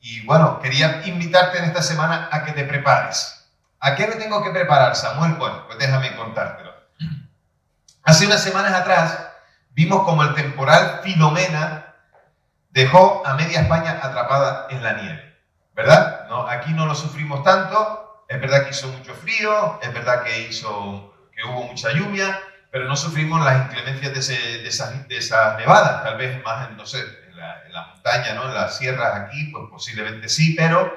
Y bueno, quería invitarte en esta semana a que te prepares. ¿A qué me tengo que preparar, Samuel? Bueno, pues déjame contártelo. Hace unas semanas atrás vimos como el temporal Filomena dejó a media España atrapada en la nieve, ¿verdad? No, aquí no lo sufrimos tanto, es verdad que hizo mucho frío, es verdad que hubo mucha lluvia, pero no sufrimos las inclemencias de esas nevadas, tal vez más en, no sé, en la montaña, ¿no? En las sierras aquí, pues posiblemente sí, pero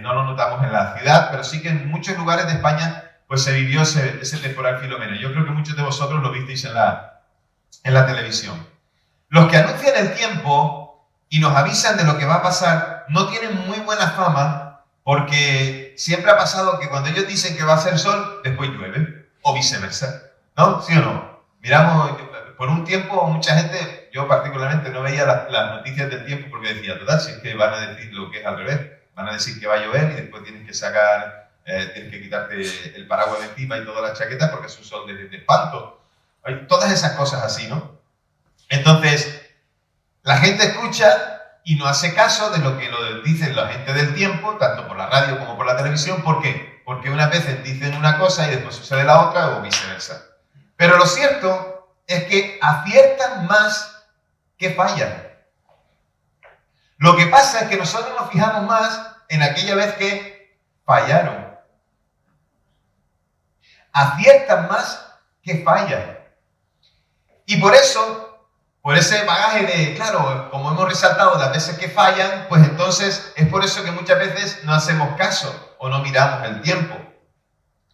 no lo notamos en la ciudad, pero sí que en muchos lugares de España pues se vivió ese temporal Filomena. Yo creo que muchos de vosotros lo visteis en la televisión. Los que anuncian el tiempo y nos avisan de lo que va a pasar no tienen muy buena fama, porque siempre ha pasado que cuando ellos dicen que va a ser sol, después llueve, o viceversa, ¿no? ¿Sí o no? Miramos, por un tiempo mucha gente, yo particularmente no veía las noticias del tiempo porque decía, total, si es que van a decir lo que es al revés, van a decir que va a llover y después tienes que tienes que quitarte el paraguas de encima y toda la chaqueta porque es un sol de espanto. Hay todas esas cosas así, ¿no? Entonces, la gente escucha y no hace caso de lo que dicen la gente del tiempo, tanto por la radio como por la televisión. ¿Por qué? Porque unas veces dicen una cosa y después sucede la otra o viceversa. Pero lo cierto es que aciertan más que fallan. Lo que pasa es que nosotros nos fijamos más en aquella vez que fallaron. Aciertan más que fallan. Y por eso, por ese bagaje de, claro, como hemos resaltado las veces que fallan, pues entonces es por eso que muchas veces no hacemos caso o no miramos el tiempo.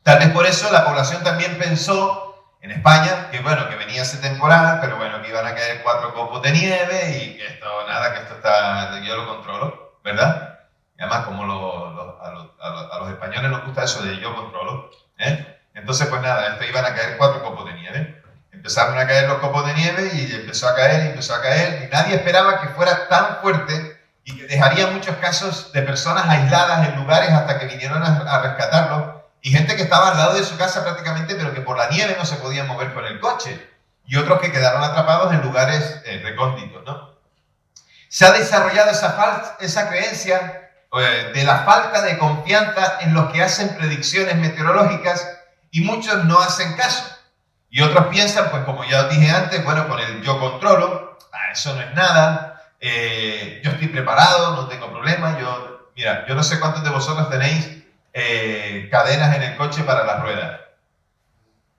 Tal vez por eso la población también pensó en España que, bueno, que venía ese temporal, pero bueno, que iban a caer 4 copos de nieve y que esto, nada, que esto está, yo lo controlo, ¿verdad? Y además, como a los españoles nos gusta eso de yo controlo, ¿eh? Entonces, pues nada, esto iban a caer 4 copos de nieve. Empezaron a caer los copos de nieve y empezó a caer, y nadie esperaba que fuera tan fuerte y que dejaría muchos casos de personas aisladas en lugares hasta que vinieron a rescatarlos, y gente que estaba al lado de su casa prácticamente, pero que por la nieve no se podían mover con el coche, y otros que quedaron atrapados en lugares recónditos, ¿no? Se ha desarrollado esa creencia de la falta de confianza en los que hacen predicciones meteorológicas, y muchos no hacen caso. Y otros piensan, pues como ya os dije antes, bueno, con el yo controlo, eso no es nada, yo estoy preparado, no tengo problema, mira, yo no sé cuántos de vosotros tenéis cadenas en el coche para las ruedas.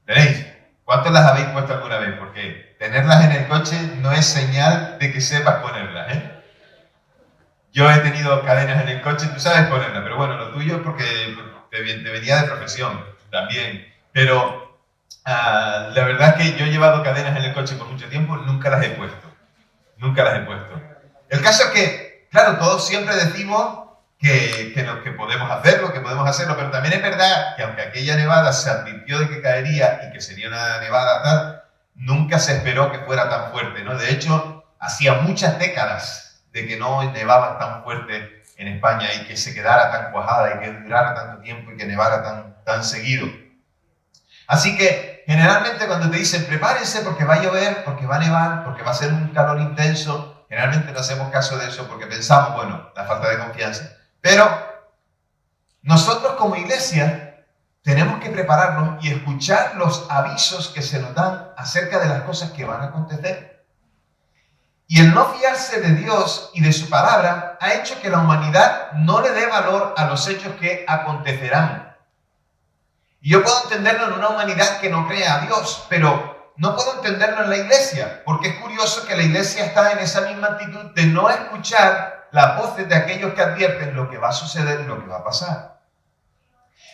¿Tenéis? ¿Cuántos las habéis puesto alguna vez? Porque tenerlas en el coche no es señal de que sepas ponerlas, ¿eh? Yo he tenido cadenas en el coche, tú sabes ponerlas, pero bueno, lo tuyo es porque te venía de profesión también, pero la verdad es que yo he llevado cadenas en el coche por mucho tiempo, nunca las he puesto. Nunca las he puesto. El caso es que, claro, todos siempre decimos que podemos hacerlo, pero también es verdad que aunque aquella nevada se advirtió de que caería y que sería una nevada tal, nunca se esperó que fuera tan fuerte, ¿no? De hecho, hacía muchas décadas de que no nevaba tan fuerte en España y que se quedara tan cuajada y que durara tanto tiempo y que nevara tan seguido. Así que generalmente cuando te dicen prepárense porque va a llover, porque va a nevar, porque va a ser un calor intenso, generalmente no hacemos caso de eso porque pensamos, bueno, la falta de confianza. Pero nosotros como iglesia tenemos que prepararnos y escuchar los avisos que se nos dan acerca de las cosas que van a acontecer. Y el no fiarse de Dios y de su palabra ha hecho que la humanidad no le dé valor a los hechos que acontecerán. Y yo puedo entenderlo en una humanidad que no cree a Dios, pero no puedo entenderlo en la iglesia, porque es curioso que la iglesia está en esa misma actitud de no escuchar las voces de aquellos que advierten lo que va a suceder y lo que va a pasar.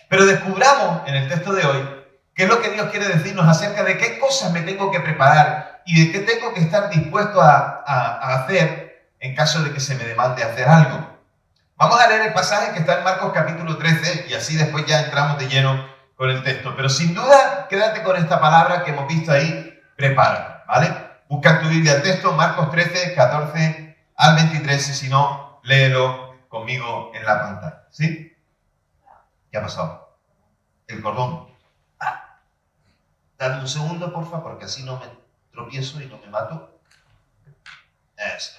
Pero descubramos en el texto de hoy qué es lo que Dios quiere decirnos acerca de qué cosas me tengo que preparar y de qué tengo que estar dispuesto a hacer en caso de que se me demande hacer algo. Vamos a leer el pasaje que está en Marcos capítulo 13 y así después ya entramos de lleno con el texto. Pero sin duda, quédate con esta palabra que hemos visto ahí, prepara, ¿vale? Busca en tu Biblia el texto, Marcos 13, 14 al 23, y si no, léelo conmigo en la pantalla, ¿sí? ¿Qué ha pasado? El cordón. Dame un segundo, porfa, porque así no me tropiezo y no me mato. Eso.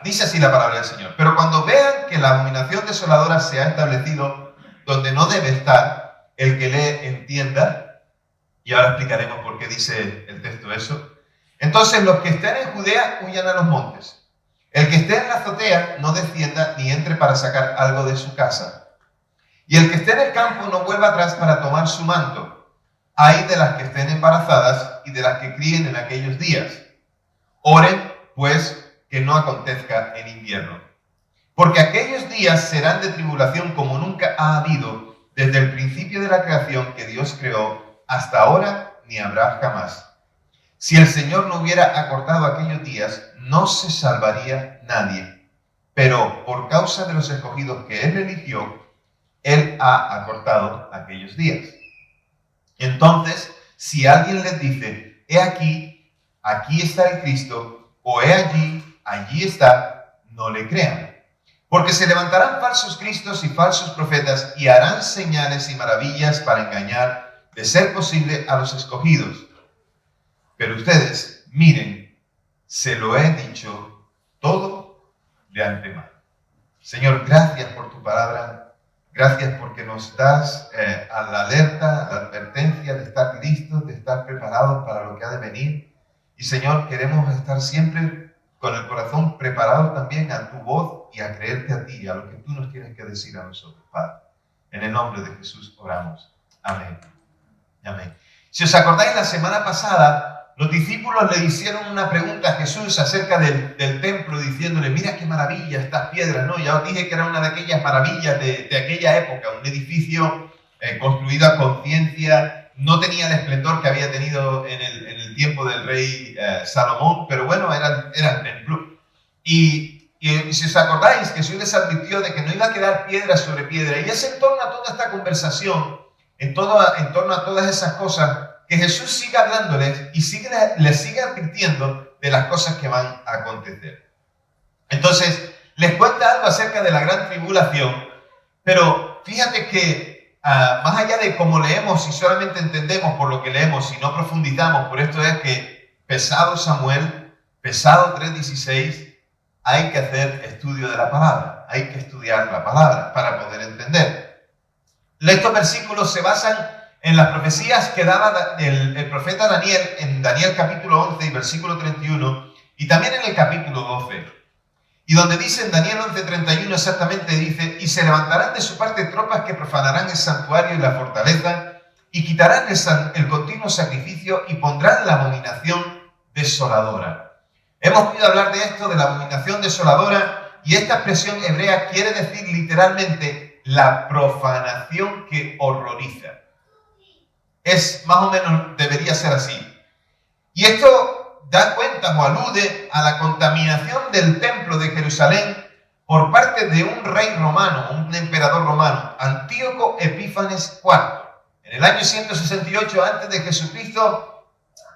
Dice así la palabra del Señor. Pero cuando vean que la abominación desoladora se ha establecido donde no debe estar, el que lee entienda, y ahora explicaremos por qué dice el texto eso. Entonces los que estén en Judea huyan a los montes. El que esté en la azotea no descienda ni entre para sacar algo de su casa. Y el que esté en el campo no vuelva atrás para tomar su manto. Ay de las que estén embarazadas y de las que críen en aquellos días. Oren, pues, que no acontezca en invierno. Porque aquellos días serán de tribulación como nunca ha habido desde el principio de la creación que Dios creó hasta ahora, ni habrá jamás. Si el Señor no hubiera acortado aquellos días, no se salvaría nadie. Pero por causa de los escogidos que Él eligió, Él ha acortado aquellos días. Entonces, si alguien les dice, he aquí, aquí está el Cristo, o he allí, allí está, no le crean. Porque se levantarán falsos cristos y falsos profetas y harán señales y maravillas para engañar, de ser posible, a los escogidos. Pero ustedes, miren, se lo he dicho todo de antemano. Señor, gracias por tu palabra. Gracias porque nos das a la alerta, a la advertencia de estar listos, de estar preparados para lo que ha de venir. Y Señor, queremos estar siempre con el corazón preparado también a tu voz y a creerte a ti, a lo que tú nos tienes que decir a nosotros, Padre. En el nombre de Jesús oramos. Amén. Amén. Si os acordáis, la semana pasada, los discípulos le hicieron una pregunta a Jesús acerca del templo, diciéndole, mira qué maravilla estas piedras, ¿no? Ya os dije que era una de aquellas maravillas de aquella época, un edificio construido a conciencia, no tenía el esplendor que había tenido en el tiempo del rey Salomón, pero bueno, era el templo. Y si os acordáis, Jesús les advirtió de que no iba a quedar piedra sobre piedra, y es en torno a toda esta conversación, en torno a todas esas cosas, que Jesús sigue hablándoles y les sigue advirtiendo de las cosas que van a acontecer. Entonces, les cuenta algo acerca de la gran tribulación, pero fíjate que más allá de cómo leemos y solamente entendemos por lo que leemos y no profundizamos, por esto es que pesado Samuel, pesado 3:16, hay que hacer estudio de la palabra, hay que estudiar la palabra para poder entender. Estos versículos se basan en las profecías que daba el profeta Daniel en Daniel capítulo 11 y versículo 31 y también en el capítulo 12. Y donde dice en Daniel 11:31 exactamente dice, y se levantarán de su parte tropas que profanarán el santuario y la fortaleza y quitarán el continuo sacrificio y pondrán la abominación desoladora. Hemos oído hablar de esto, de la abominación desoladora, y esta expresión hebrea quiere decir literalmente la profanación que horroriza. Es más o menos, debería ser así. Y esto da cuenta o alude a la contaminación del templo de Jerusalén por parte de un rey romano, un emperador romano, Antíoco Epífanes IV. En el año 168 a.C.,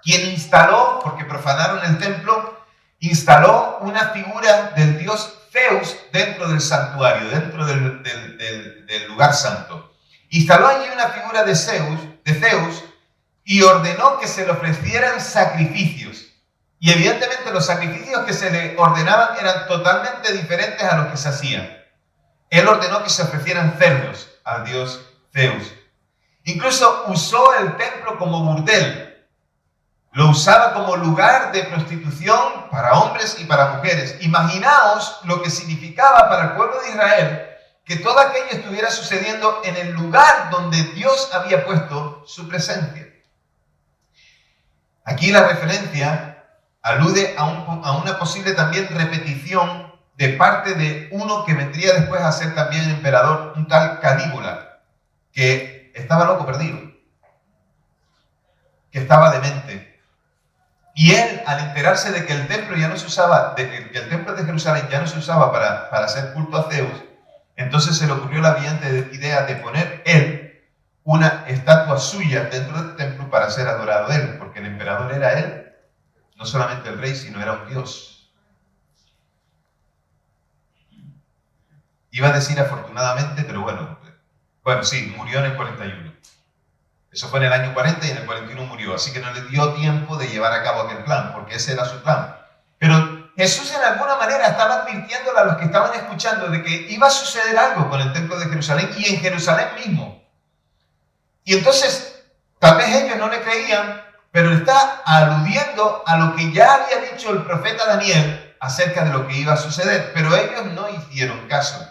quien instaló, porque profanaron el templo, instaló una figura del dios Zeus dentro del santuario, dentro del lugar santo. Instaló allí una figura de Zeus y ordenó que se le ofrecieran sacrificios. Y evidentemente los sacrificios que se le ordenaban eran totalmente diferentes a los que se hacían. Él ordenó que se ofrecieran cerdos al dios Zeus. Incluso usó el templo como burdel. Lo usaba como lugar de prostitución para hombres y para mujeres. Imaginaos lo que significaba para el pueblo de Israel que todo aquello estuviera sucediendo en el lugar donde Dios había puesto su presencia. Aquí la referencia alude a una posible también repetición de parte de uno que vendría después a ser también emperador, un tal Calígula, que estaba loco perdido, que estaba demente. Y él, al enterarse de que el templo ya no se usaba, de que el templo de Jerusalén ya no se usaba para hacer culto a Zeus, entonces se le ocurrió la brillante idea de poner él una estatua suya dentro del templo para ser adorado él, porque el emperador era él, no solamente el rey, sino era un dios. Iba a decir afortunadamente, pero bueno, sí, murió en el 41. Eso fue en el año 40 y en el 41 murió, así que no le dio tiempo de llevar a cabo aquel plan, porque ese era su plan. Pero Jesús en alguna manera estaba advirtiéndole a los que estaban escuchando de que iba a suceder algo con el templo de Jerusalén y en Jerusalén mismo. Y entonces, tal vez ellos no le creían, pero está aludiendo a lo que ya había dicho el profeta Daniel acerca de lo que iba a suceder, pero ellos no hicieron caso.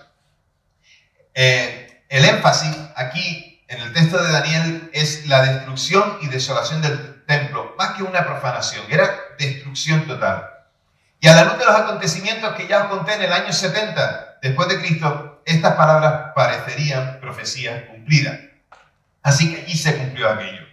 El énfasis aquí en el texto de Daniel es la destrucción y desolación del templo, más que una profanación, era destrucción total. Y a la luz de los acontecimientos que ya os conté en el año 70 después de Cristo, estas palabras parecerían profecías cumplidas. Así que, y se cumplió aquello.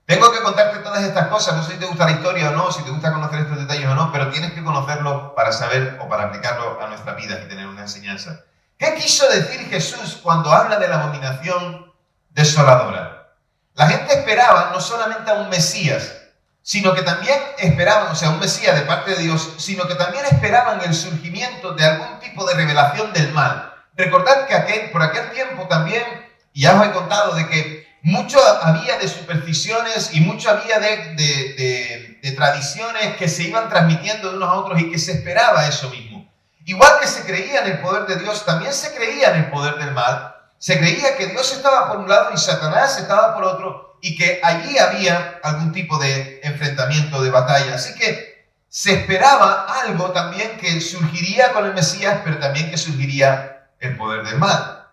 Tengo que contarte todas estas cosas, no sé si te gusta la historia o no, si te gusta conocer estos detalles o no, pero tienes que conocerlo para saber o para aplicarlo a nuestra vida y tener una enseñanza. ¿Qué quiso decir Jesús cuando habla de la abominación desoladora? La gente esperaba no solamente a un Mesías, sino que también esperaban, o sea, un Mesías de parte de Dios, sino que también esperaban el surgimiento de algún tipo de revelación del mal. Recordad que por aquel tiempo también, y ya os he contado de que mucho había de supersticiones y mucho había de tradiciones que se iban transmitiendo de unos a otros y que se esperaba eso mismo. Igual que se creía en el poder de Dios, también se creía en el poder del mal. Se creía que Dios estaba por un lado y Satanás estaba por otro y que allí había algún tipo de enfrentamiento, de batalla. Así que se esperaba algo también que surgiría con el Mesías, pero también que surgiría el poder del mal.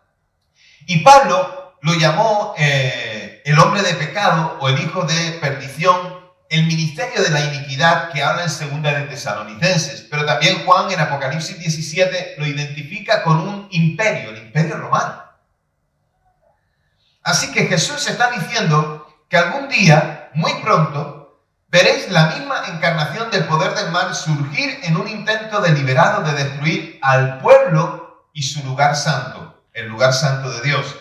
Y Pablo lo llamó el hombre de pecado o el hijo de perdición, el ministerio de la iniquidad que habla en segunda de Tesalonicenses. Pero también Juan en Apocalipsis 17 lo identifica con un imperio, el imperio romano. Así que Jesús está diciendo que algún día, muy pronto, veréis la misma encarnación del poder del mal surgir en un intento deliberado de destruir al pueblo y su lugar santo, el lugar santo de Dios.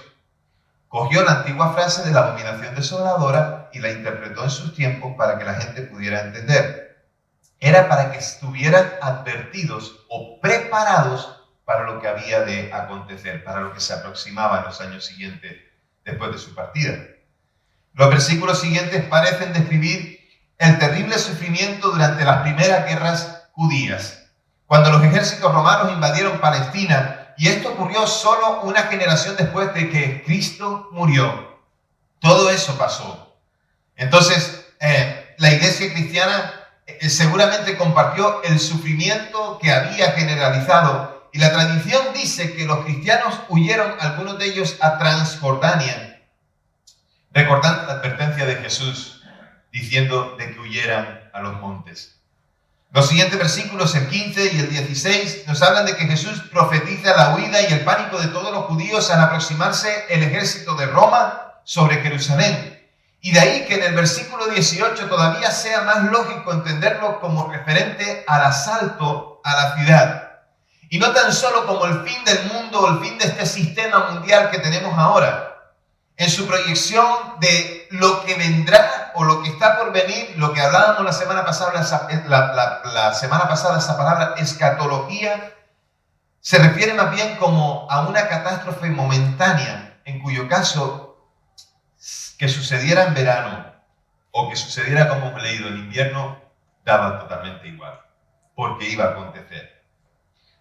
Cogió la antigua frase de la abominación desoladora y la interpretó en sus tiempos para que la gente pudiera entender. Era para que estuvieran advertidos o preparados para lo que había de acontecer, para lo que se aproximaba en los años siguientes después de su partida. Los versículos siguientes parecen describir el terrible sufrimiento durante las primeras guerras judías, cuando los ejércitos romanos invadieron Palestina, y esto ocurrió solo una generación después de que Cristo murió. Todo eso pasó. Entonces, la iglesia cristiana seguramente compartió el sufrimiento que había generalizado. Y la tradición dice que los cristianos huyeron, algunos de ellos, a Transjordania, recordando la advertencia de Jesús, diciendo de que huyeran a los montes. Los siguientes versículos, el 15 y el 16, nos hablan de que Jesús profetiza la huida y el pánico de todos los judíos al aproximarse el ejército de Roma sobre Jerusalén. Y de ahí que en el versículo 18 todavía sea más lógico entenderlo como referente al asalto a la ciudad. Y no tan solo como el fin del mundo o el fin de este sistema mundial que tenemos ahora. En su proyección de lo que vendrá o lo que está por venir, lo que hablábamos la semana pasada, esa palabra escatología, se refiere más bien como a una catástrofe momentánea, en cuyo caso, que sucediera en verano o que sucediera, como hemos leído, en invierno, daba totalmente igual, porque iba a acontecer.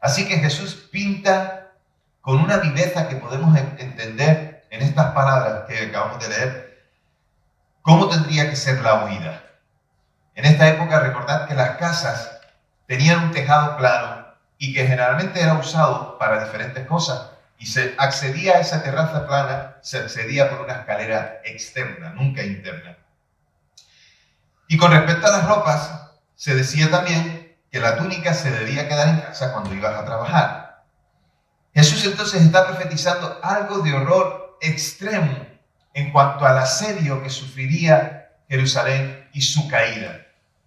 Así que Jesús pinta con una viveza que podemos entender en estas palabras que acabamos de leer, cómo tendría que ser la huida. En esta época, recordad que las casas tenían un tejado plano y que generalmente era usado para diferentes cosas. Y se accedía a esa terraza plana, se accedía por una escalera externa, nunca interna. Y con respecto a las ropas, se decía también que la túnica se debía quedar en casa cuando ibas a trabajar. Jesús entonces está profetizando algo de horror extremo en cuanto al asedio que sufriría Jerusalén y su caída.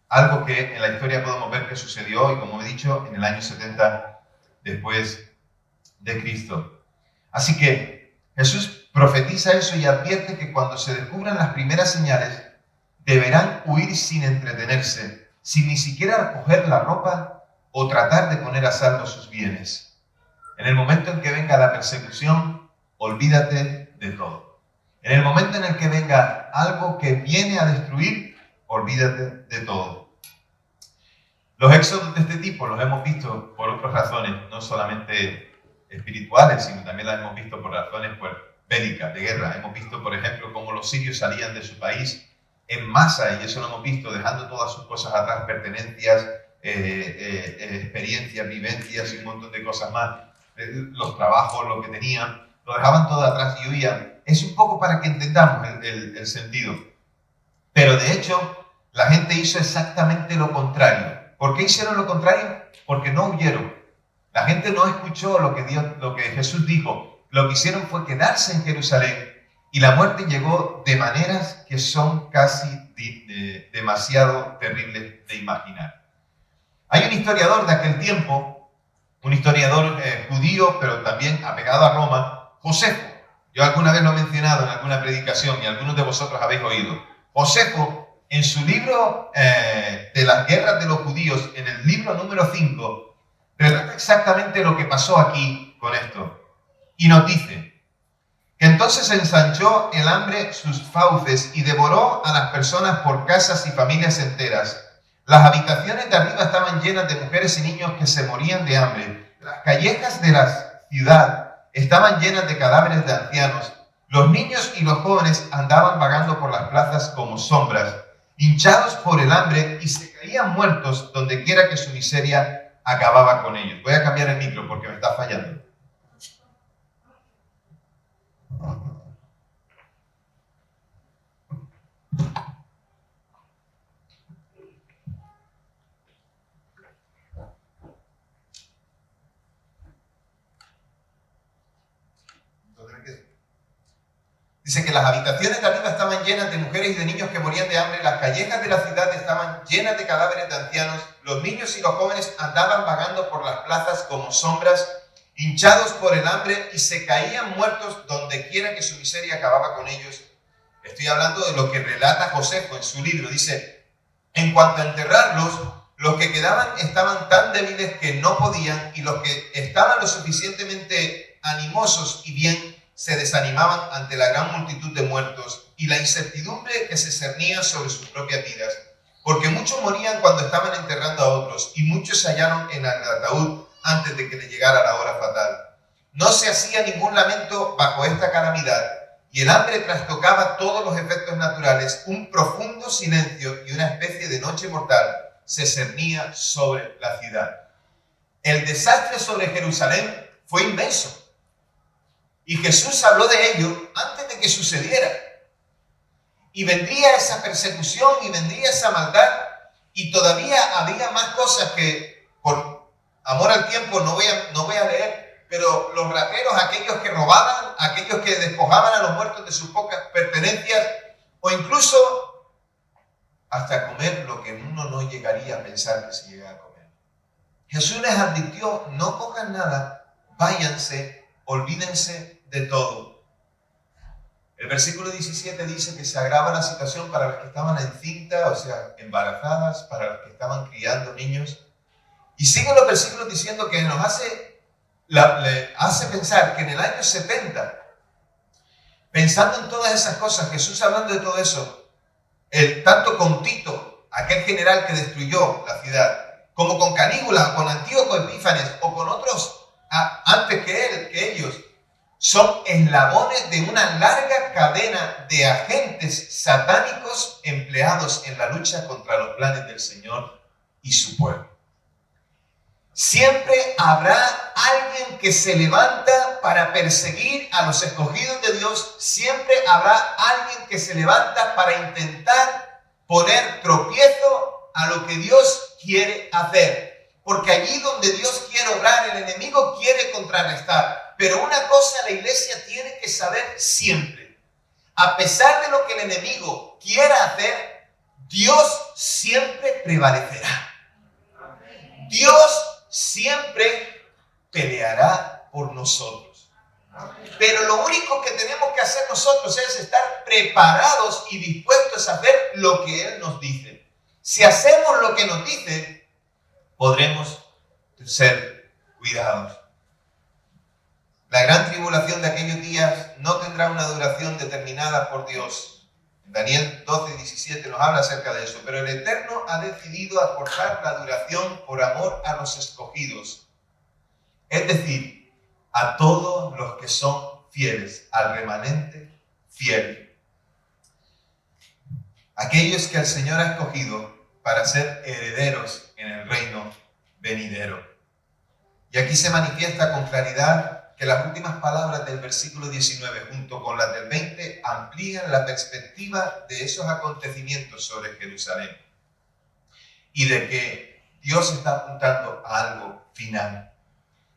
Algo que en la historia podemos ver que sucedió, y como he dicho, en el año 70 después de Cristo. Así que Jesús profetiza eso y advierte que cuando se descubran las primeras señales, deberán huir sin entretenerse, sin ni siquiera recoger la ropa o tratar de poner a salvo sus bienes. En el momento en que venga la persecución, olvídate de todo. En el momento en el que venga algo que viene a destruir, olvídate de todo. Los éxodos de este tipo los hemos visto por otras razones, no solamente espirituales, sino también las hemos visto por razones bélicas, de guerra. Hemos visto, por ejemplo, cómo los sirios salían de su país en masa, y eso lo hemos visto, dejando todas sus cosas atrás, pertenencias, experiencias, vivencias y un montón de cosas más, los trabajos, lo que tenían, lo dejaban todo atrás y huían. Es un poco para que entendamos el sentido. Pero de hecho, la gente hizo exactamente lo contrario. ¿Por qué hicieron lo contrario? Porque no huyeron. La gente no escuchó lo que Jesús dijo. Lo que hicieron fue quedarse en Jerusalén, y la muerte llegó de maneras que son casi demasiado terribles de imaginar. Hay un historiador de aquel tiempo, un historiador judío, pero también apegado a Roma, Josefo. Yo alguna vez lo he mencionado en alguna predicación y algunos de vosotros habéis oído. Josefo, en su libro de las guerras de los judíos, en el libro número 5, relata exactamente lo que pasó aquí con esto. Y nos dice que entonces ensanchó el hambre sus fauces y devoró a las personas por casas y familias enteras. Las habitaciones de arriba estaban llenas de mujeres y niños que se morían de hambre. Las callejas de la ciudad estaban llenas de cadáveres de ancianos. Los niños y los jóvenes andaban vagando por las plazas como sombras, hinchados por el hambre, y se caían muertos donde quiera que su miseria acababa con ellos. Voy a cambiar el micro porque me está fallando. Dice que las habitaciones de arriba estaban llenas de mujeres y de niños que morían de hambre, las callejas de la ciudad estaban llenas de cadáveres de ancianos, los niños y los jóvenes andaban vagando por las plazas como sombras, hinchados por el hambre, y se caían muertos donde quiera que su miseria acababa con ellos. Estoy hablando de lo que relata Josefo en su libro. Dice, en cuanto a enterrarlos, los que quedaban estaban tan débiles que no podían, y los que estaban lo suficientemente animosos y bien se desanimaban ante la gran multitud de muertos y la incertidumbre que se cernía sobre sus propias vidas, porque muchos morían cuando estaban enterrando a otros, y muchos se hallaron en el ataúd antes de que le llegara la hora fatal. No se hacía ningún lamento bajo esta calamidad, y el hambre trastocaba todos los efectos naturales. Un profundo silencio y una especie de noche mortal se cernía sobre la ciudad. El desastre sobre Jerusalén fue inmenso, y Jesús habló de ello antes de que sucediera. Y vendría esa persecución y vendría esa maldad, y todavía había más cosas que, por amor al tiempo, no voy a leer, pero los rateros, aquellos que robaban, aquellos que despojaban a los muertos de sus pocas pertenencias, o incluso hasta comer lo que uno no llegaría a pensar que se llega a comer. Jesús les advirtió, no cojan nada, váyanse, olvídense de todo. El versículo 17 dice que se agrava la situación para las que estaban encintas, o sea, embarazadas, para las que estaban criando niños. Y siguen los versículos diciendo que nos le hace pensar que en el año 70, pensando en todas esas cosas, Jesús hablando de todo eso, tanto con Tito, aquel general que destruyó la ciudad, como con Canígula, con Antíoco Epífanes o con otros antes que ellos, son eslabones de una larga cadena de agentes satánicos empleados en la lucha contra los planes del Señor y su pueblo. Siempre habrá alguien que se levanta para perseguir a los escogidos de Dios. Siempre habrá alguien que se levanta para intentar poner tropiezo a lo que Dios quiere hacer. Porque allí donde Dios quiere obrar, el enemigo quiere contrarrestar. Pero una cosa la iglesia tiene que saber siempre. A pesar de lo que el enemigo quiera hacer, Dios siempre prevalecerá. Dios siempre peleará por nosotros. Pero lo único que tenemos que hacer nosotros es estar preparados y dispuestos a hacer lo que Él nos dice. Si hacemos lo que nos dice, podremos ser cuidados. La gran tribulación de aquellos días no tendrá una duración determinada por Dios. En Daniel 12:17 nos habla acerca de eso. Pero el Eterno ha decidido acortar la duración por amor a los escogidos. Es decir, a todos los que son fieles, al remanente fiel. Aquellos que el Señor ha escogido para ser herederos en el reino venidero. Y aquí se manifiesta con claridad que las últimas palabras del versículo 19 junto con las del 20 amplían la perspectiva de esos acontecimientos sobre Jerusalén y de que Dios está apuntando a algo final.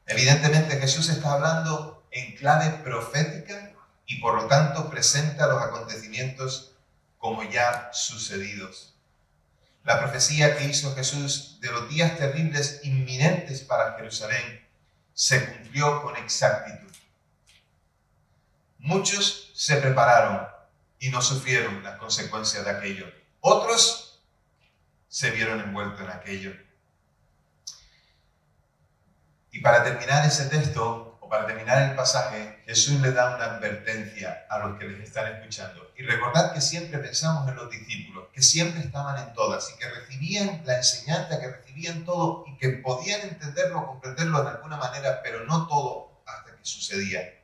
Evidentemente Jesús está hablando en clave profética y por lo tanto presenta los acontecimientos como ya sucedidos. La profecía que hizo Jesús de los días terribles inminentes para Jerusalén se cumplió con exactitud. Muchos se prepararon y no sufrieron las consecuencias de aquello. Otros se vieron envueltos en aquello. Y para terminar ese texto, o para terminar el pasaje, Jesús le da una advertencia a los que les están escuchando. Y recordad que siempre pensamos en los discípulos, que siempre estaban en todas y que recibían la enseñanza, que recibían todo y que podían entenderlo, comprenderlo de alguna manera, pero no todo hasta que sucedía.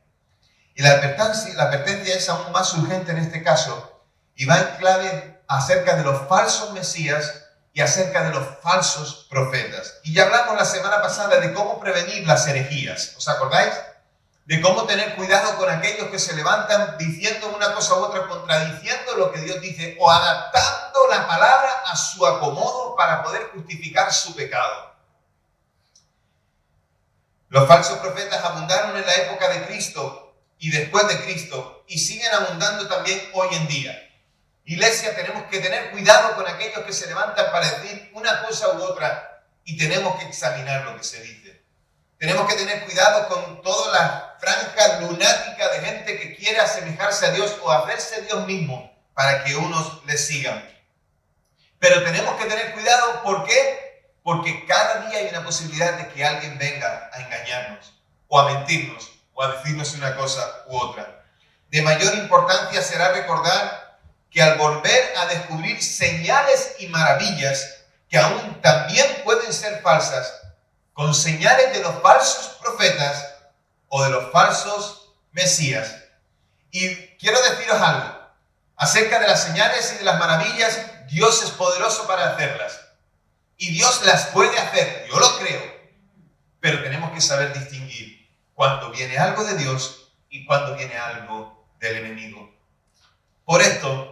Y la advertencia es aún más urgente en este caso y va en clave acerca de los falsos mesías y acerca de los falsos profetas. Y ya hablamos la semana pasada de cómo prevenir las herejías. ¿Os acordáis? De cómo tener cuidado con aquellos que se levantan diciendo una cosa u otra, contradiciendo lo que Dios dice o adaptando la palabra a su acomodo para poder justificar su pecado. Los falsos profetas abundaron en la época de Cristo y después de Cristo y siguen abundando también hoy en día. Iglesia, tenemos que tener cuidado con aquellos que se levantan para decir una cosa u otra y tenemos que examinar lo que se dice. Tenemos que tener cuidado con toda la franja lunática de gente que quiere asemejarse a Dios o hacerse Dios mismo para que unos le sigan. Pero tenemos que tener cuidado, ¿por qué? Porque cada día hay una posibilidad de que alguien venga a engañarnos o a mentirnos o a decirnos una cosa u otra. De mayor importancia será recordar que al volver a descubrir señales y maravillas que aún también pueden ser falsas, con señales de los falsos profetas o de los falsos mesías. Y quiero deciros algo, acerca de las señales y de las maravillas, Dios es poderoso para hacerlas. Y Dios las puede hacer, yo lo creo, pero tenemos que saber distinguir cuando viene algo de Dios y cuando viene algo del enemigo. Por esto,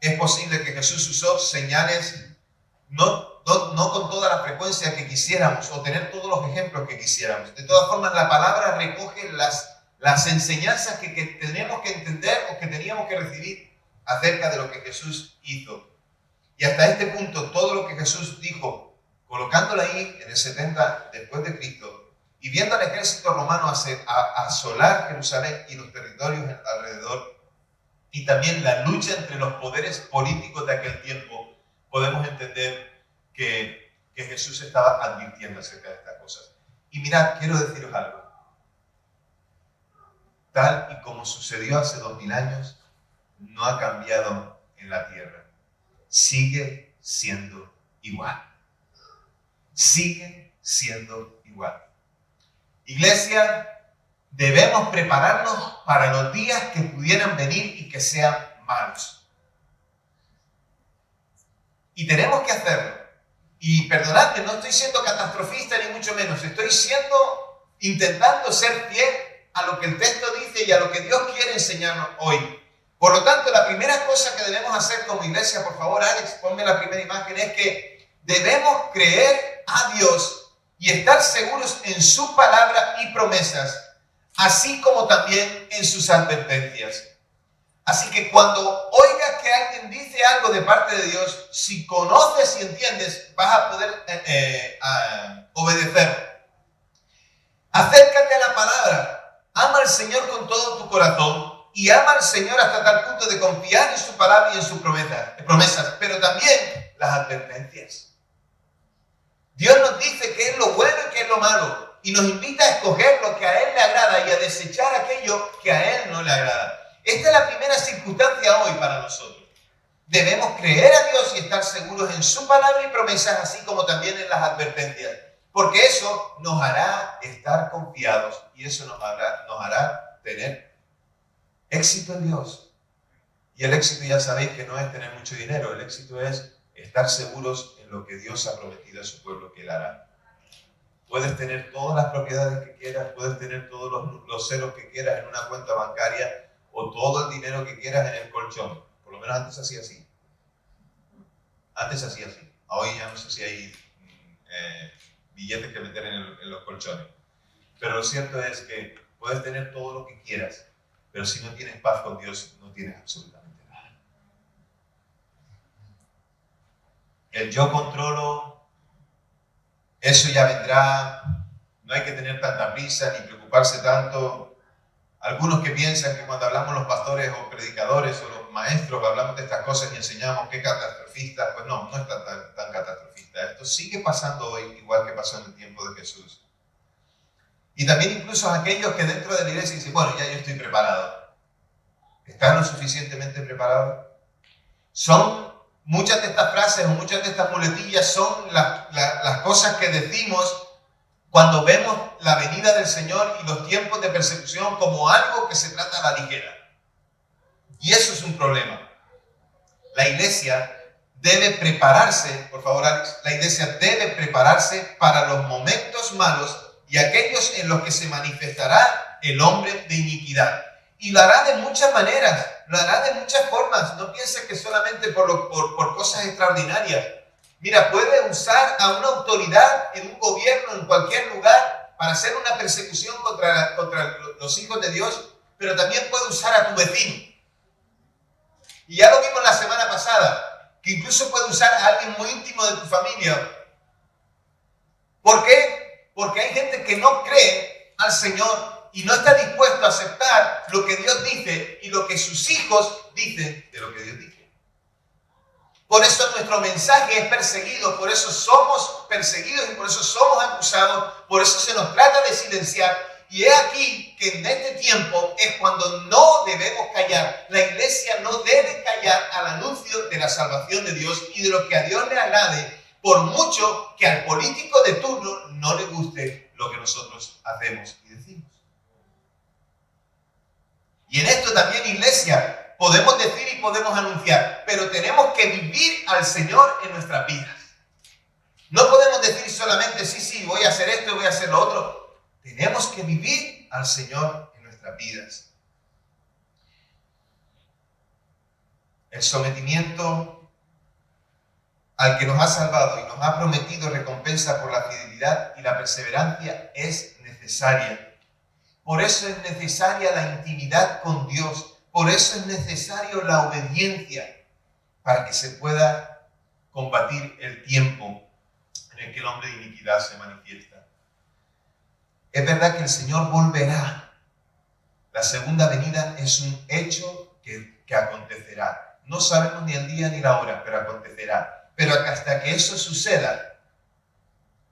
es posible que Jesús usó señales no con toda la frecuencia que quisiéramos o tener todos los ejemplos que quisiéramos. De todas formas, la palabra recoge las enseñanzas que tenemos que entender o que teníamos que recibir acerca de lo que Jesús hizo. Y hasta este punto, todo lo que Jesús dijo, colocándolo ahí en el 70 después de Cristo y viendo al ejército romano asolar Jerusalén y los territorios alrededor, y también la lucha entre los poderes políticos de aquel tiempo, podemos entender que Jesús estaba advirtiendo acerca de estas cosas. Y mirad, quiero deciros algo. Tal y como sucedió hace 2000 años, no ha cambiado en la tierra. Sigue siendo igual. Sigue siendo igual. Iglesia, debemos prepararnos para los días que pudieran venir y que sean malos. Y tenemos que hacerlo. Y perdonadme, no estoy siendo catastrofista ni mucho menos. Estoy intentando ser fiel a lo que el texto dice y a lo que Dios quiere enseñarnos hoy. Por lo tanto, la primera cosa que debemos hacer como iglesia, por favor, Alex, ponme la primera imagen, es que debemos creer a Dios y estar seguros en su palabra y promesas, así como también en sus advertencias. Así que cuando oigas que alguien dice algo de parte de Dios, si conoces y entiendes, vas a poder obedecer. Acércate a la palabra, ama al Señor con todo tu corazón y ama al Señor hasta tal punto de confiar en su palabra y en sus promesas, pero también las advertencias. Dios nos dice qué es lo bueno y qué es lo malo y nos invita a escoger lo que a Él le agrada y a desechar aquello que a Él no le agrada. Esta es la primera circunstancia hoy nosotros. Debemos creer a Dios y estar seguros en su palabra y promesas, así como también en las advertencias, porque eso nos hará estar confiados y eso nos hará tener éxito en Dios. Y el éxito, ya sabéis que no es tener mucho dinero, el éxito es estar seguros en lo que Dios ha prometido a su pueblo que Él hará. Puedes tener todas las propiedades que quieras, puedes tener todos los ceros que quieras en una cuenta bancaria o todo el dinero que quieras en el colchón. Por lo menos antes hacía así. Antes hacía así. Hoy ya no sé si hay billetes que meter en los colchones. Pero lo cierto es que puedes tener todo lo que quieras, pero si no tienes paz con Dios, no tienes absolutamente nada. El yo controlo, eso ya vendrá, no hay que tener tanta prisa ni preocuparse tanto. Algunos que piensan que cuando hablamos los pastores o predicadores o los maestros hablamos de estas cosas y enseñamos qué catastrofista, pues no es tan catastrofista. Esto sigue pasando hoy igual que pasó en el tiempo de Jesús. Y también incluso aquellos que dentro de la iglesia dicen, bueno, ya yo estoy preparado. ¿Están lo suficientemente preparados? Muchas de estas frases o muchas de estas muletillas son las cosas que decimos cuando vemos la venida del Señor y los tiempos de persecución como algo que se trata a la ligera. Y eso es un problema. La iglesia debe prepararse, por favor Alex, la iglesia debe prepararse para los momentos malos y aquellos en los que se manifestará el hombre de iniquidad. Y lo hará de muchas maneras, lo hará de muchas formas. No pienses que solamente por cosas extraordinarias. Mira, puede usar a una autoridad en un gobierno, en cualquier lugar, para hacer una persecución contra los hijos de Dios, pero también puede usar a tu vecino. Y ya lo vimos la semana pasada, que incluso puede usar a alguien muy íntimo de tu familia. ¿Por qué? Porque hay gente que no cree al Señor y no está dispuesto a aceptar lo que Dios dice y lo que sus hijos dicen de lo que Dios dice. Por eso nuestro mensaje es perseguido, por eso somos perseguidos y por eso somos acusados, por eso se nos trata de silenciar. Y es aquí que en este tiempo es cuando no debemos callar. La iglesia no debe callar al anuncio de la salvación de Dios y de lo que a Dios le agrade, por mucho que al político de turno no le guste lo que nosotros hacemos y decimos. Y en esto también, iglesia, podemos decir y podemos anunciar, pero tenemos que vivir al Señor en nuestras vidas. No podemos decir solamente, sí, voy a hacer esto y voy a hacer lo otro. Tenemos que vivir al Señor en nuestras vidas. El sometimiento al que nos ha salvado y nos ha prometido recompensa por la fidelidad y la perseverancia es necesaria. Por eso es necesaria la intimidad con Dios. Por eso es necesario la obediencia para que se pueda combatir el tiempo en el que el hombre de iniquidad se manifiesta. Es verdad que el Señor volverá. La segunda venida es un hecho que acontecerá. No sabemos ni el día ni la hora, pero acontecerá. Pero hasta que eso suceda,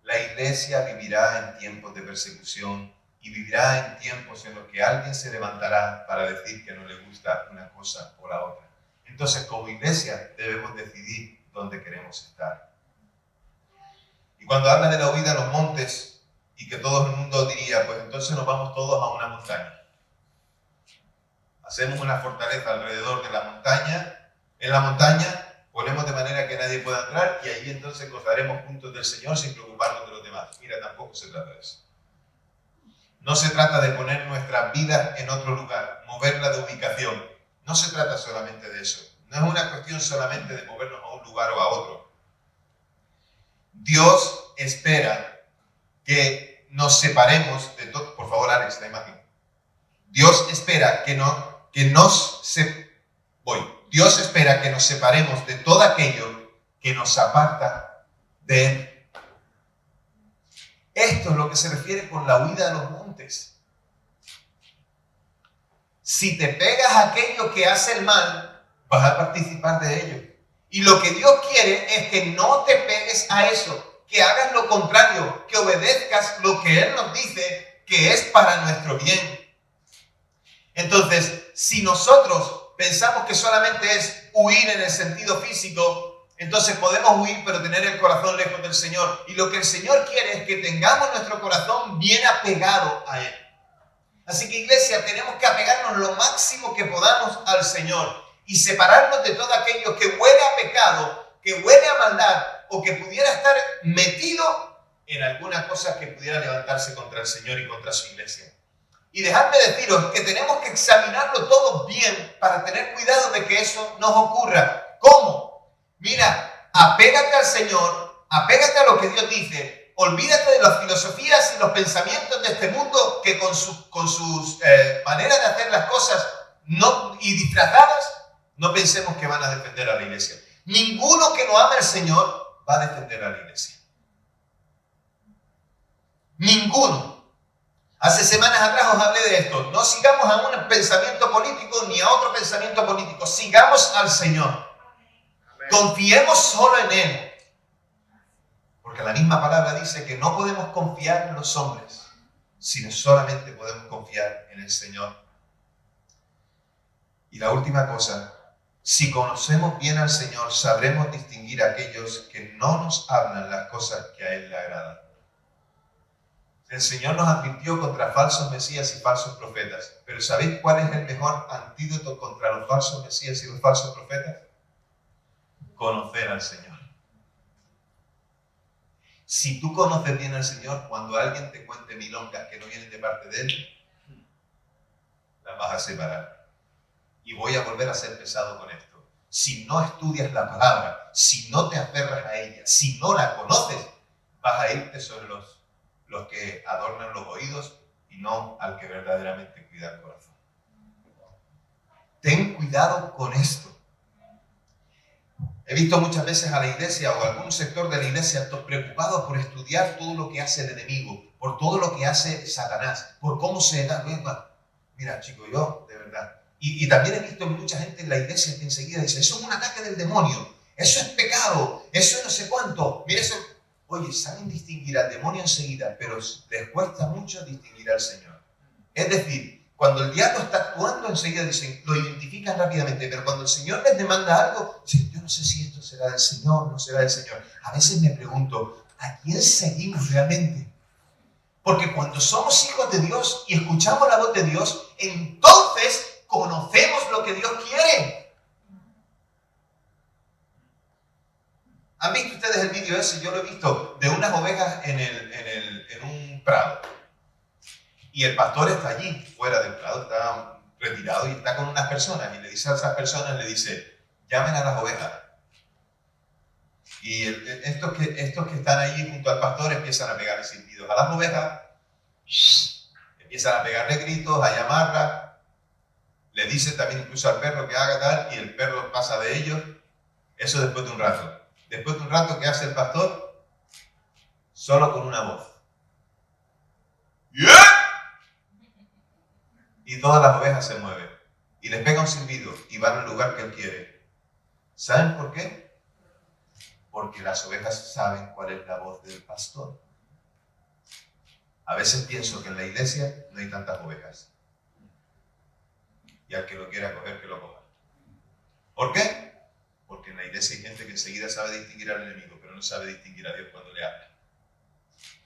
la iglesia vivirá en tiempos de persecución y vivirá en tiempos en los que alguien se levantará para decir que no le gusta una cosa o la otra. Entonces, como iglesia, debemos decidir dónde queremos estar. Y cuando habla de la huida a los montes, y que todo el mundo diría, pues entonces nos vamos todos a una montaña. Hacemos una fortaleza alrededor de la montaña. En la montaña ponemos de manera que nadie pueda entrar y ahí entonces gozaremos juntos del Señor sin preocuparnos de los demás. Mira, tampoco se trata de eso. No se trata de poner nuestras vidas en otro lugar, moverla de ubicación. No se trata solamente de eso. No es una cuestión solamente de movernos a un lugar o a otro. Dios espera que nos separemos de todo. Por favor, Alex, la imagen. Dios espera Dios espera que nos separemos de todo aquello que nos aparta de Él. Esto es lo que se refiere con la huida a los montes. Si te pegas a aquello que hace el mal, vas a participar de ello. Y lo que Dios quiere es que no te pegues a eso, que hagas lo contrario, que obedezcas lo que Él nos dice que es para nuestro bien. Entonces, si nosotros pensamos que solamente es huir en el sentido físico, entonces podemos huir pero tener el corazón lejos del Señor. Y lo que el Señor quiere es que tengamos nuestro corazón bien apegado a Él. Así que, iglesia, tenemos que apegarnos lo máximo que podamos al Señor y separarnos de todo aquello que huele a pecado, que huele a maldad o que pudiera estar metido en alguna cosa que pudiera levantarse contra el Señor y contra su iglesia. Y dejadme deciros que tenemos que examinarlo todo bien para tener cuidado de que eso nos ocurra. ¿Cómo? Mira, apégate al Señor, apégate a lo que Dios dice, olvídate de las filosofías y los pensamientos de este mundo que con sus maneras de hacer las cosas y disfrazadas, no pensemos que van a defender a la iglesia. Ninguno que no ama al Señor va a defender a la iglesia. Ninguno. Hace semanas atrás os hablé de esto. No sigamos a un pensamiento político ni a otro pensamiento político. Sigamos al Señor. Amén. Confiemos solo en Él. Porque la misma palabra dice que no podemos confiar en los hombres, sino solamente podemos confiar en el Señor. Y la última cosa, si conocemos bien al Señor, sabremos distinguir a aquellos que no nos hablan las cosas que a Él le agradan. El Señor nos advirtió contra falsos mesías y falsos profetas. Pero ¿sabéis cuál es el mejor antídoto contra los falsos mesías y los falsos profetas? Conocer al Señor. Si tú conoces bien al Señor, cuando alguien te cuente milongas que no vienen de parte de Él, las vas a separar. Y voy a volver a ser pesado con esto. Si no estudias la palabra, si no te aferras a ella, si no la conoces, vas a irte sobre los que adornan los oídos y no al que verdaderamente cuida el corazón. Ten cuidado con esto. He visto muchas veces a la iglesia o a algún sector de la iglesia preocupados por estudiar todo lo que hace el enemigo, por todo lo que hace Satanás, por cómo se da. Mira, chicos, yo, de verdad. Y también he visto mucha gente en la iglesia que enseguida dice, eso es un ataque del demonio, eso es pecado, eso es no sé cuánto. Mira eso. Oye, saben distinguir al demonio enseguida, pero les cuesta mucho distinguir al Señor. Es decir, cuando el diablo está actuando enseguida dicen, lo identifican rápidamente, pero cuando el Señor les demanda algo, dicen, yo no sé si esto será del Señor, no será del Señor. A veces me pregunto, ¿a quién seguimos realmente? Porque cuando somos hijos de Dios y escuchamos la voz de Dios, entonces conocemos lo que Dios quiere. ¿Han visto ustedes el vídeo ese? Yo lo he visto, de unas ovejas en un prado. Y el pastor está allí, fuera del prado, está retirado y está con unas personas. Y le dice a esas personas, le dice, llamen a las ovejas. Y estos que están allí junto al pastor empiezan a pegarle silbidos a las ovejas. Empiezan a pegarle gritos, a llamarlas. Le dice también incluso al perro que haga tal y el perro pasa de ellos. Eso después de un rato. Después de un rato, ¿qué hace el pastor? Solo con una voz. ¡Yeah! Y todas las ovejas se mueven. Y les pega un silbido y van al lugar que él quiere. ¿Saben por qué? Porque las ovejas saben cuál es la voz del pastor. A veces pienso que en la iglesia no hay tantas ovejas. Y al que lo quiera coger, que lo coja. ¿Por qué? Porque en la iglesia hay gente que enseguida sabe distinguir al enemigo, pero no sabe distinguir a Dios cuando le habla.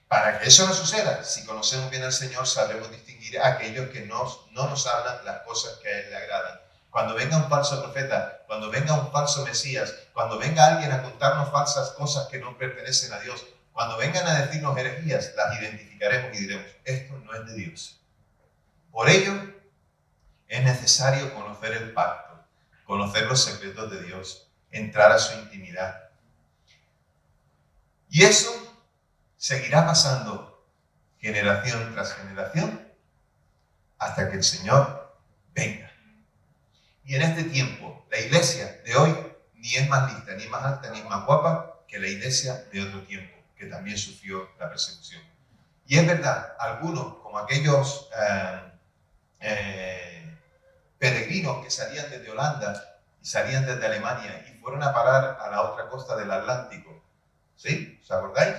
Para que eso no suceda, si conocemos bien al Señor, sabremos distinguir a aquellos que no nos hablan las cosas que a Él le agradan. Cuando venga un falso profeta, cuando venga un falso Mesías, cuando venga alguien a contarnos falsas cosas que no pertenecen a Dios, cuando vengan a decirnos herejías, las identificaremos y diremos, esto no es de Dios. Por ello, es necesario conocer el pacto, conocer los secretos de Dios, entrar a su intimidad. Y eso seguirá pasando generación tras generación hasta que el Señor venga. Y en este tiempo, la iglesia de hoy ni es más lista, ni más alta, ni más guapa que la iglesia de otro tiempo, que también sufrió la persecución. Y es verdad, algunos, como aquellos peregrinos que salían desde Holanda y salían desde Alemania y fueron a parar a la otra costa del Atlántico. ¿Sí? ¿Os acordáis?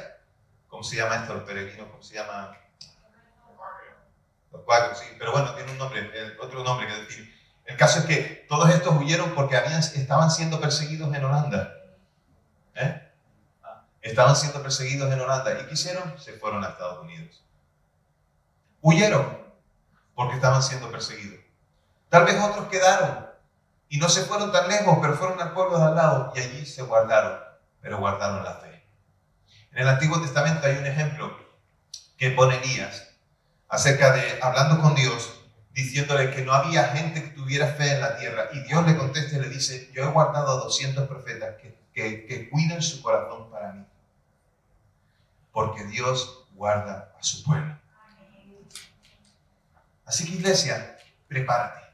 ¿Cómo se llama esto, los peregrinos? ¿Cómo se llama? Los cuatro, sí. Pero bueno, tiene un nombre, otro nombre que decir. El caso es que todos estos huyeron porque estaban siendo perseguidos en Holanda. Estaban siendo perseguidos en Holanda. ¿Y qué hicieron? Se fueron a Estados Unidos. Huyeron porque estaban siendo perseguidos. Tal vez otros quedaron y no se fueron tan lejos, pero fueron al pueblo de al lado y allí se guardaron, pero guardaron la fe. En el Antiguo Testamento hay un ejemplo que pone Elías acerca de, hablando con Dios, diciéndole que no había gente que tuviera fe en la tierra. Y Dios le contesta y le dice, yo he guardado a 200 profetas que cuidan su corazón para mí. Porque Dios guarda a su pueblo. Así que, iglesia, prepárate.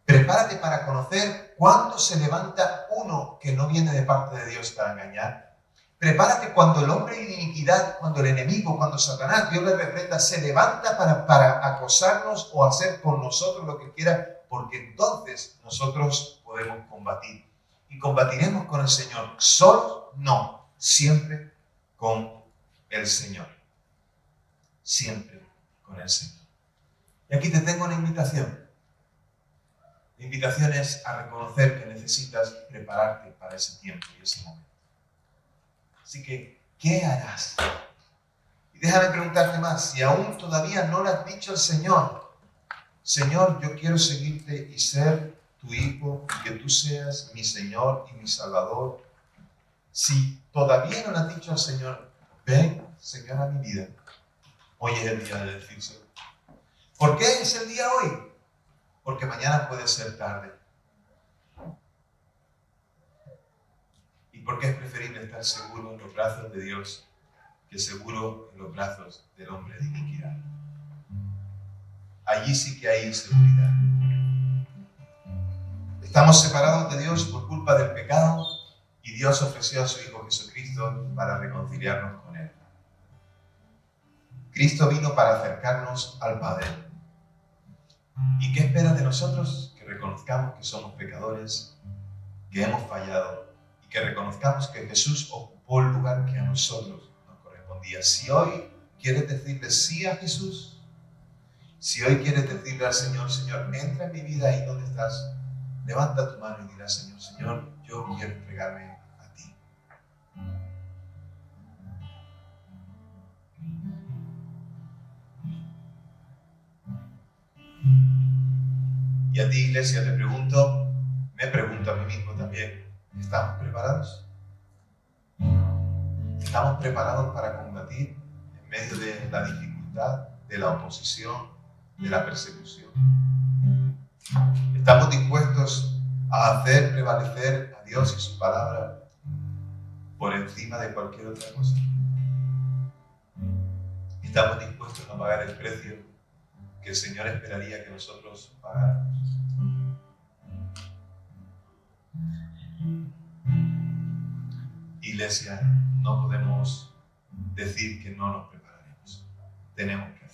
Prepárate para conocer cuándo se levanta uno que no viene de parte de Dios para engañar. Prepárate cuando el hombre de iniquidad, cuando el enemigo, cuando Satanás, Dios le reprenda, se levanta para acosarnos o hacer con nosotros lo que quiera, porque entonces nosotros podemos combatir. Y combatiremos con el Señor. Solo no, siempre con el Señor. Siempre con el Señor. Y aquí te tengo una invitación. La invitación es a reconocer que necesitas prepararte para ese tiempo y ese momento. Así que, ¿qué harás? Y déjame preguntarte más, si aún todavía no le has dicho al Señor, Señor, yo quiero seguirte y ser tu hijo, y que tú seas mi Señor y mi Salvador. Si todavía no le has dicho al Señor, ven, Señor, a mi vida, hoy es el día de decírselo. ¿Por qué es el día hoy? Porque mañana puede ser tarde. ¿Y por qué es preferible estar seguro en los brazos de Dios que seguro en los brazos del hombre de iniquidad? Allí sí que hay inseguridad. Estamos separados de Dios por culpa del pecado y Dios ofreció a su Hijo Jesucristo para reconciliarnos con Él. Cristo vino para acercarnos al Padre. ¿Y qué espera de nosotros? Que reconozcamos que somos pecadores, que hemos fallado, que reconozcamos que Jesús ocupó el lugar que a nosotros nos correspondía. Si hoy quieres decirle sí a Jesús, si hoy quieres decirle al Señor, Señor, entra en mi vida ahí donde estás, levanta tu mano y dile al Señor, Señor, yo quiero entregarme a ti. Y a ti, iglesia, te pregunto, me pregunto a mí mismo también, ¿estamos preparados? ¿Estamos preparados para combatir en medio de la dificultad, de la oposición, de la persecución? ¿Estamos dispuestos a hacer prevalecer a Dios y su palabra por encima de cualquier otra cosa? ¿Estamos dispuestos a pagar el precio que el Señor esperaría que nosotros pagáramos? Iglesia, no podemos decir que no nos prepararemos. Tenemos que hacerlo.